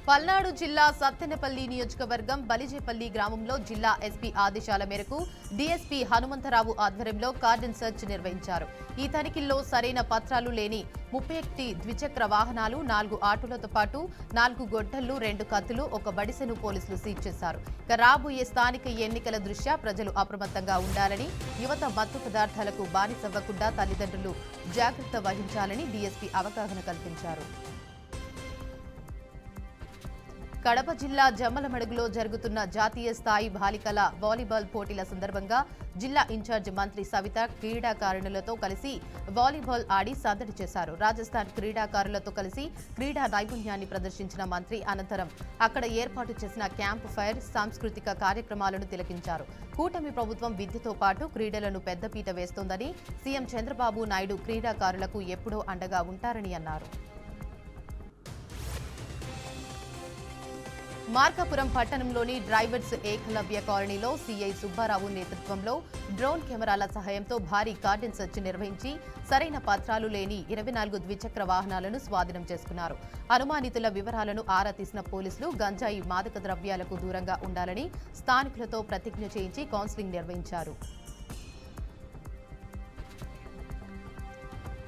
పల్నాడు జిల్లా సత్తెనపల్లి నియోజకవర్గం బలిజేపల్లి గ్రామంలో జిల్లా ఎస్పీ ఆదేశాల మేరకు డీఎస్పీ హనుమంతరావు ఆధ్వర్యంలో కార్డన్ సెర్చ్ నిర్వహించారు. ఈ తనిఖీల్లో సరైన పత్రాలు లేని 31 ద్విచక్ర వాహనాలు, 4 ఆటోలతో పాటు 4 గొడ్డళ్లు, 2 కత్తులు, 1 బడిసెను పోలీసులు సీజ్ చేశారు. రాబోయే స్థానిక ఎన్నికల దృష్ట్యా ప్రజలు అప్రమత్తంగా ఉండాలని, యువత మత్తు పదార్థాలకు బానిసవ్వకుండా తల్లిదండ్రులు జాగ్రత్త వహించాలని డీఎస్పీ అవగాహన కల్పించారు. కడప జిల్లా జమ్మలమడుగులో జరుగుతున్న జాతీయ స్థాయి బాలికల వాలీబాల్ పోటీల సందర్భంగా జిల్లా ఇన్ఛార్జ్ మంత్రి సవిత క్రీడాకారులతో కలిసి వాలీబాల్ ఆడి సందడి చేశారు. రాజస్థాన్ క్రీడాకారులతో కలిసి క్రీడా నైపుణ్యాన్ని ప్రదర్శించిన మంత్రి అనంతరం అక్కడ ఏర్పాటు చేసిన క్యాంప్ ఫైర్, సాంస్కృతిక కార్యక్రమాలను తిలకించారు. కూటమి ప్రభుత్వం విద్యతో పాటు క్రీడలను పెద్దపీట వేస్తోందని సీఎం చంద్రబాబు నాయుడు క్రీడాకారులకు ఎప్పుడూ అండగా ఉంటారని అన్నారు. మార్కాపురం పట్టణంలోని డ్రైవర్స్ ఏకలవ్య కాలనీలో సీఐ సుబ్బారావు నేతృత్వంలో డ్రోన్ కెమెరాల సహాయంతో భారీ కార్డన్ సెర్చ్ నిర్వహించి సరైన పత్రాలు లేని 24 ద్విచక్ర వాహనాలను స్వాధీనం చేసుకున్నారు. అనుమానితుల వివరాలను ఆరా తీసిన పోలీసులు గంజాయి, మాదక ద్రవ్యాలకు దూరంగా ఉండాలని స్థానికులతో ప్రతిజ్ఞ చేయించి కౌన్సిలింగ్ నిర్వహించారు.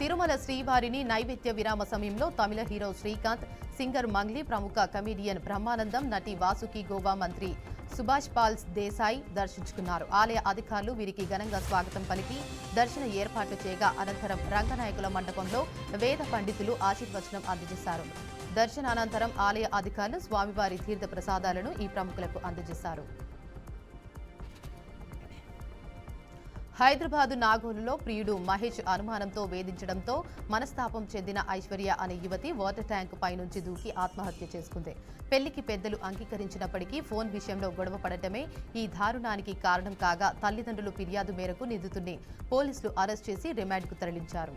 తిరుమల శ్రీవారిని నైవేద్య విరామ సమయంలో తమిళ హీరో శ్రీకాంత్, సింగర్ మంగ్లీ, ప్రముఖ కమీడియన్ బ్రహ్మానందం, నటి వాసుకి, గోవా మంత్రి సుభాష్ పాల్ దేశాయ్ దర్శించుకున్నారు. ఆలయ అధికారులు వీరికి ఘనంగా స్వాగతం పలికి దర్శన ఏర్పాట్లు చేయగా అనంతరం రంగనాయకుల మండపంలో వేద పండితులు ఆశీర్వచనం అందజేశారు. దర్శనానంతరం ఆలయ అధికారులు స్వామివారి తీర్థ ప్రసాదాలను ఈ ప్రముఖులకు అందజేశారు. హైదరాబాద్ నాగోలులో ప్రియుడు మహేష్ అనుమానంతో వేధించడంతో మనస్తాపం చెందిన ఐశ్వర్య అనే యువతి వాటర్ ట్యాంక్ పైనుంచి దూకి ఆత్మహత్య చేసుకుంది. పెళ్లికి పెద్దలు అంగీకరించినప్పటికీ ఫోన్ విషయంలో గొడవ పడటమే ఈ దారుణానికి కారణం కాగా తల్లిదండ్రులు ఫిర్యాదు మేరకు నిందితుడిని పోలీసులు అరెస్ట్ చేసి రిమాండ్కు తరలించారు.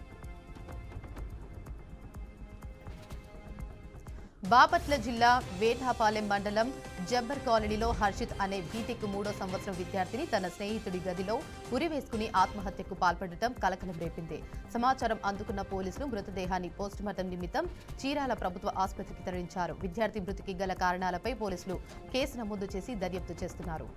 బాపట్ల జిల్లా వేటాపాలెం మండలం జబ్బర్ కాలనీలో హర్షిత్ అనే బీటెక్ 3వ సంవత్సరం విద్యార్థిని తన స్నేహితుడి గదిలో ఉరివేసుకుని ఆత్మహత్యకు పాల్పడటం కలకలం రేపింది. సమాచారం అందుకున్న పోలీసులు మృతదేహాన్ని పోస్టుమార్టం నిమిత్తం చీరాల ప్రభుత్వ ఆసుపత్రికి తరలించారు. విద్యార్థి మృతికి గల కారణాలపై పోలీసులు కేసు నమోదు చేసి దర్యాప్తు చేస్తున్నారు.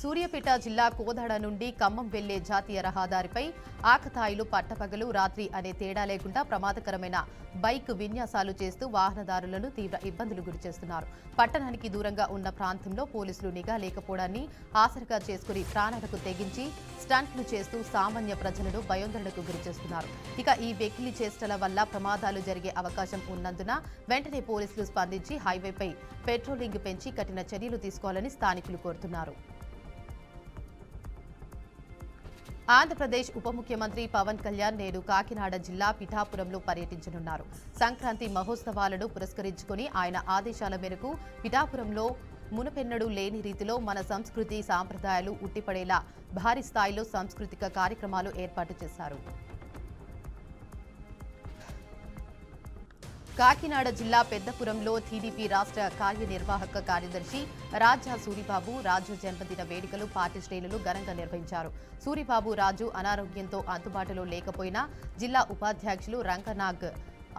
సూర్యాపేట జిల్లా కోదాడ నుండి ఖమ్మం వెళ్లే జాతీయ రహదారిపై ఆకతాయిలు పట్టపగలు, రాత్రి అనే తేడా లేకుండా ప్రమాదకరమైన బైక్ విన్యాసాలు చేస్తూ వాహనదారులను తీవ్ర ఇబ్బందులు గురిచేస్తున్నారు. పట్టణానికి దూరంగా ఉన్న ప్రాంతంలో పోలీసులు నిఘా లేకపోవడాన్ని ఆసరగా చేసుకుని ప్రాణాలకు తెగించి స్టంట్లు చేస్తూ సామాన్య ప్రజలను భయోందరణకు గురిచేస్తున్నారు. ఇక ఈ వెకిలి చేష్టల వల్ల ప్రమాదాలు జరిగే అవకాశం ఉన్నందున వెంటనే పోలీసులు స్పందించి హైవేపై పెట్రోలింగ్ పెంచి కఠిన చర్యలు తీసుకోవాలని స్థానికులు కోరుతున్నారు. ఆంధ్రప్రదేశ్ ఉప ముఖ్యమంత్రి పవన్ కళ్యాణ్ నేడు కాకినాడ జిల్లా పిఠాపురంలో పర్యటించనున్నారు. సంక్రాంతి మహోత్సవాలను పురస్కరించుకుని ఆయన ఆదేశాల మేరకు పిఠాపురంలో మునుపెన్నడూ లేని రీతిలో మన సంస్కృతి సాంప్రదాయాలు ఉట్టిపడేలా భారీ స్థాయిలో సాంస్కృతిక కార్యక్రమాలు ఏర్పాటు చేశారు. కాకినాడ జిల్లా పెద్దపురంలో టీడీపీ రాష్ట్ర కార్యనిర్వాహక కార్యదర్శి రాజా సూరిబాబు రాజు జన్మదిన వేడుకలు పార్టీ శ్రేణులు ఘనంగా నిర్వహించారు. సూరిబాబు రాజు అనారోగ్యంతో అందుబాటులో లేకపోయినా జిల్లా ఉపాధ్యక్షులు రంగనాగ్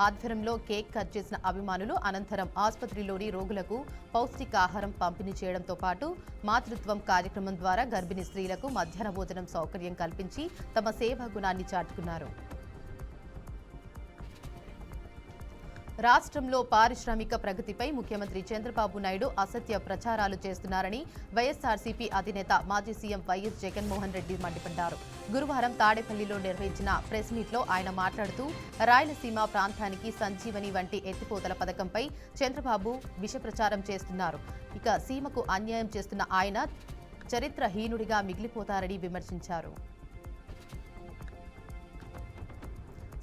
ఆధ్వర్యంలో కేక్ కట్ చేసిన అభిమానులు అనంతరం ఆసుపత్రిలోని రోగులకు పౌష్టికాహారం పంపిణీ చేయడంతో పాటు మాతృత్వం కార్యక్రమం ద్వారా గర్భిణీ స్త్రీలకు మధ్యాహ్న భోజనం సౌకర్యం కల్పించి తమ సేవా గుణాన్ని చాటుకున్నారు. రాష్ట్రంలో పారిశ్రామిక ప్రగతిపై ముఖ్యమంత్రి చంద్రబాబు నాయుడు అసత్య ప్రచారాలు చేస్తున్నారని వైఎస్ఆర్సీపీ అధినేత మాజీ సీఎం వైఎస్ జగన్మోహన్ రెడ్డి మండిపడ్డారు. గురువారం తాడేపల్లిలో నిర్వహించిన ప్రెస్ మీట్లో ఆయన మాట్లాడుతూ రాయలసీమ ప్రాంతానికి సంజీవని వంటి ఎత్తిపోతల పథకంపై చంద్రబాబు విష ప్రచారం చేస్తున్నారు. ఇక సీమకు అన్యాయం చేస్తున్న ఆయన చరిత్రహీనుడిగా మిగిలిపోతారని విమర్శించారు.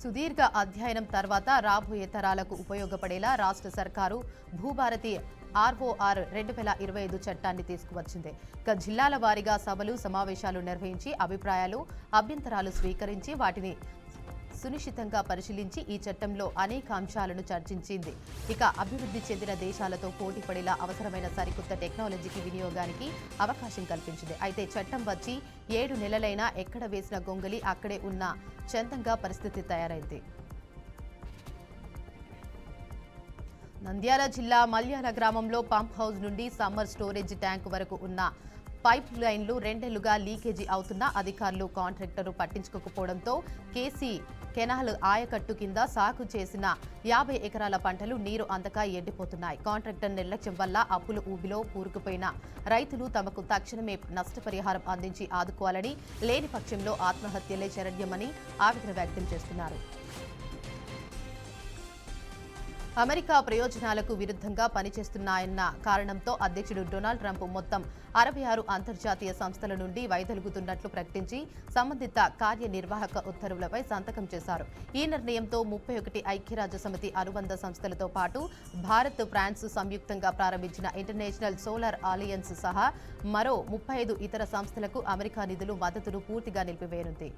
సుదీర్ఘ అధ్యయనం తర్వాత రాబోయే తరాలకు ఉపయోగపడేలా రాష్ట్ర సర్కారు భూభారతి ROR 2025 చట్టాన్ని తీసుకువచ్చింది. ఇక జిల్లాల వారీగా సభలు, సమావేశాలు నిర్వహించి అభిప్రాయాలు, అభ్యంతరాలు స్వీకరించి వాటిని సునిశ్చితంగా పరిశీలించి ఈ చట్టంలో అనేక అంశాలను చర్చించింది. ఇక అభివృద్ధి చెందిన దేశాలతో పోటీపడేలా అవసరమైన సరికొత్త టెక్నాలజీకి వినియోగానికి అవకాశం కల్పించింది. అయితే చట్టం వచ్చి 7 నెలలైనా ఎక్కడ వేసిన గొంగలి అక్కడే ఉన్న చందంగా పరిస్థితి తయారైంది. నంద్యాల జిల్లా మల్యాల గ్రామంలో పంప్ హౌస్ నుండి సమ్మర్ స్టోరేజ్ ట్యాంక్ వరకు ఉన్న పైప్ లైన్లు రెండేళ్లుగా లీకేజీ అవుతున్నా అధికారులు కాంట్రాక్టరు పట్టించుకోకపోవడంతో కేసీ కెనాల్ ఆయకట్టు కింద సాగు చేసిన 50 ఎకరాల పంటలు నీరు అందక ఎండిపోతున్నాయి. కాంట్రాక్టర్ నిర్లక్ష్యం వల్ల అప్పుల ఊబిలో కూరుకుపోయిన రైతులు తమకు తక్షణమే నష్టపరిహారం అందించి ఆదుకోవాలని, లేని పక్షంలో ఆత్మహత్యలే శరణ్యమని ఆవేదన వ్యక్తం చేస్తున్నారు. అమెరికా ప్రయోజనాలకు విరుద్ధంగా పనిచేస్తున్నాయన్న కారణంతో అధ్యక్షుడు డొనాల్డ్ ట్రంప్ మొత్తం 66 అంతర్జాతీయ సంస్థల నుండి వైదొలుగుతున్నట్లు ప్రకటించి సంబంధిత కార్యనిర్వాహక ఉత్తర్వులపై సంతకం చేశారు. ఈ నిర్ణయంతో 31 ఐక్యరాజ్యసమితి అనుబంధ సంస్థలతో పాటు భారత్, ఫ్రాన్స్ సంయుక్తంగా ప్రారంభించిన ఇంటర్నేషనల్ సోలార్ అలయన్స్ సహా మరో 35 ఇతర సంస్థలకు అమెరికా నిధులు మద్దతును పూర్తిగా నిలిపివేయనుంది.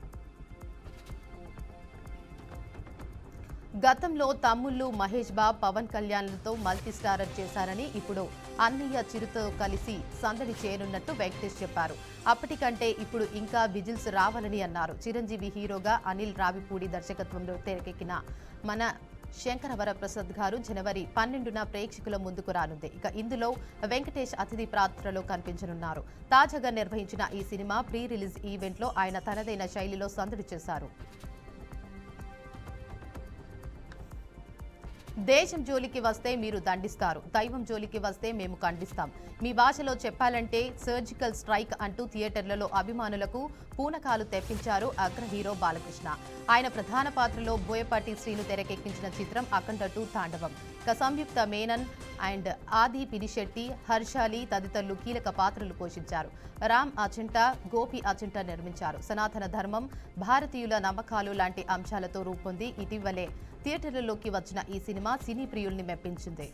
గతంలో తమ్ముళ్లు మహేష్ బాబు, పవన్ కళ్యాణ్లతో మల్టీస్టారర్ చేశారని, ఇప్పుడు అన్నయ్య చిరుతో కలిసి సందడి చేయనున్నట్టు వెంకటేష్ చెప్పారు. అప్పటికంటే ఇప్పుడు ఇంకా విజిల్స్ రావాలని అన్నారు. చిరంజీవి హీరోగా, అనిల్ రావిపూడి దర్శకత్వంలో తెరకెక్కిన మన శంకరవరప్రసాద్ గారు జనవరి 12న ప్రేక్షకుల ముందుకు రానుంది. ఇక ఇందులో వెంకటేష్ అతిథి పాత్రలో కనిపించనున్నారు. తాజాగా నిర్వహించిన ఈ సినిమా ప్రీ రిలీజ్ ఈవెంట్లో ఆయన తనదైన శైలిలో సందడి చేశారు. దేశం జోలికి వస్తే మీరు దండిస్తారు, దైవం జోలికి వస్తే మేము ఖండిస్తాం. మీ భాషలో చెప్పాలంటే సర్జికల్ స్ట్రైక్ అంటూ థియేటర్లలో అభిమానులకు పూనకాలు తెప్పించారు అగ్ర హీరో బాలకృష్ణ. ఆయన ప్రధాన పాత్రలో బోయపాటి శ్రీను తెరకెక్కించిన చిత్రం అఖండ 2 తాండవం. సంయుక్త మేనన్ అండ్ ఆది పినిశెట్టి, హర్షాలి తదితరులు కీలక పాత్రలు పోషించారు. రామ్ అజంటా, గోపి అజంటా నిర్మించారు. సనాతన ధర్మం, భారతీయుల నమ్మకాలు లాంటి అంశాలతో రూపొంది ఇటీవలే థియేటర్లలోకి వచ్చిన ఈ సినిమా సినీ ప్రియుల్ని మెప్పించింది.